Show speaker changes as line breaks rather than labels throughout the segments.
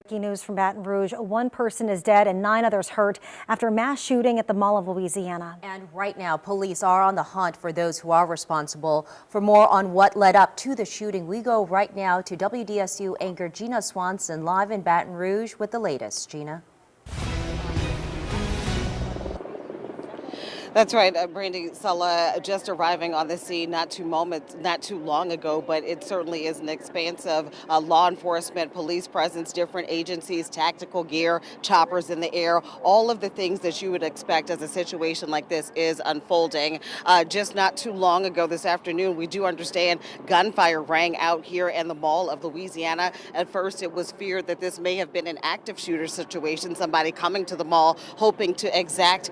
Breaking news from Baton Rouge. One person is dead and 9 others hurt after a mass shooting at the Mall of Louisiana.
And right now, police are on the hunt for those who are responsible. For more on what led up to the shooting, we go right now to WDSU anchor Gina Swanson live in Baton Rouge with the latest. Gina.
That's right, Brandy. Sulla just arriving on the scene not too long ago, but it certainly is an expansive law enforcement, police presence, different agencies, tactical gear, choppers in the air, all of the things that you would expect as a situation like this is unfolding. Just not too long ago this afternoon, we do understand gunfire rang out here in the Mall of Louisiana. At first, it was feared that this may have been an active shooter situation, somebody coming to the mall hoping to exact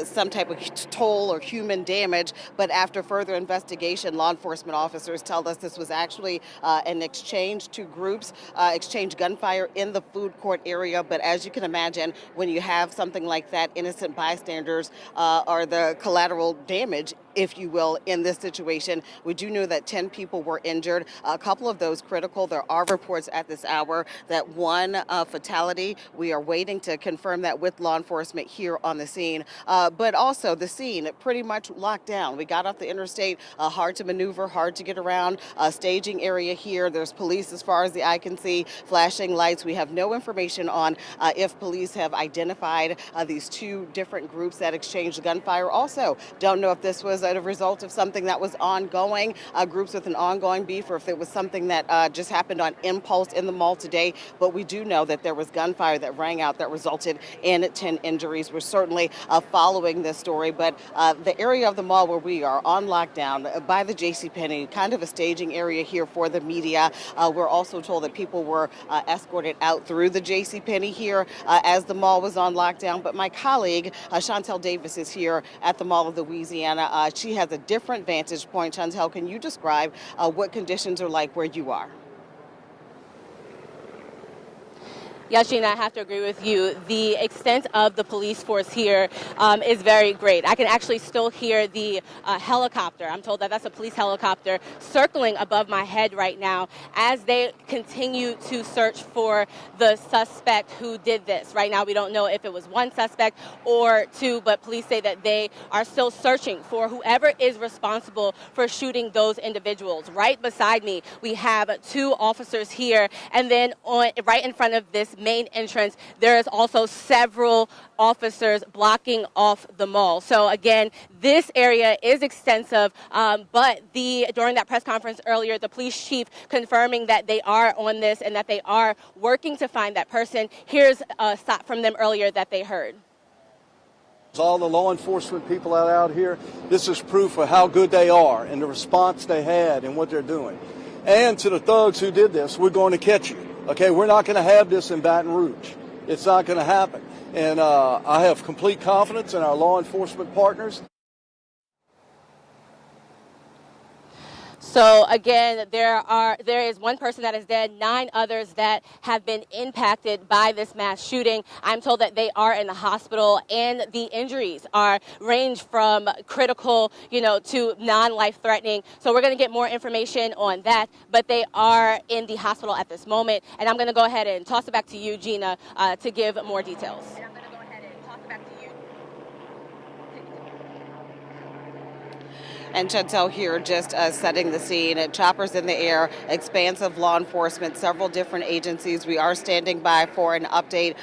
some type of toll or human damage, but after further investigation, law enforcement officers tell us this was actually an exchange. Two groups exchanged gunfire in the food court area, but as you can imagine, when you have something like that, innocent bystanders are the collateral damage, if you will, in this situation. We do know that 10 people were injured, a couple of those critical. There are reports at this hour that one fatality. We are waiting to confirm that with law enforcement here on the scene, but also the scene pretty much locked down. We got off the interstate, hard to maneuver, hard to get around, staging area here. There's police as far as the eye can see, flashing lights. We have no information on if police have identified these two different groups that exchanged gunfire. Also, don't know if this was a result of something that was ongoing, groups with an ongoing beef, or if it was something that just happened on impulse in the mall today. But we do know that there was gunfire that rang out that resulted in 10 injuries. We're certainly following this story, but the area of the mall where we are on lockdown by the JCPenney, kind of a staging area here for the media. We're also told that people were escorted out through the JCPenney here as the mall was on lockdown. But my colleague, Chantel Davis, is here at the Mall of Louisiana. She has a different vantage point. Chantel, can you describe what conditions are like where you are?
Yes, Gina, I have to agree with you. The extent of the police force here is very great. I can actually still hear the helicopter. I'm told that that's a police helicopter circling above my head right now as they continue to search for the suspect who did this. Right now, we don't know if it was one suspect or two, but police say that they are still searching for whoever is responsible for shooting those individuals. Right beside me, we have two officers here, and then right in front of this main entrance, there is also several officers blocking off the mall. So again, this area is extensive, but during that press conference earlier, the police chief confirming that they are on this and that they are working to find that person. Here's a stop from them earlier that they heard.
All the law enforcement people out here, this is proof of how good they are and the response they had and what they're doing. And to the thugs who did this, we're going to catch you. Okay, we're not going to have this in Baton Rouge. It's not going to happen. And I have complete confidence in our law enforcement partners.
So again, there is one person that is dead, 9 others that have been impacted by this mass shooting. I'm told that they are in the hospital, and the injuries range from critical, to non-life threatening. So we're going to get more information on that, but they are in the hospital at this moment. And I'm going to go ahead and toss it back to you, Gina, to give more details.
And Chantel here just setting the scene. Choppers in the air, expansive law enforcement, several different agencies. We are standing by for an update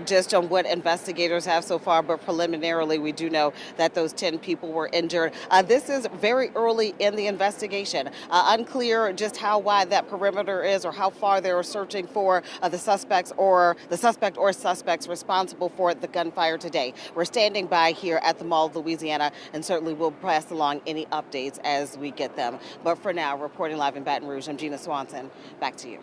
just on what investigators have so far, but preliminarily we do know that those 10 people were injured. This is very early in the investigation. Unclear just how wide that perimeter is or how far they were searching for the suspect or suspects responsible for the gunfire today. We're standing by here at the Mall of Louisiana, and certainly we'll pass along any updates as we get them. But for now, reporting live in Baton Rouge, I'm Gina Swanson. Back to you.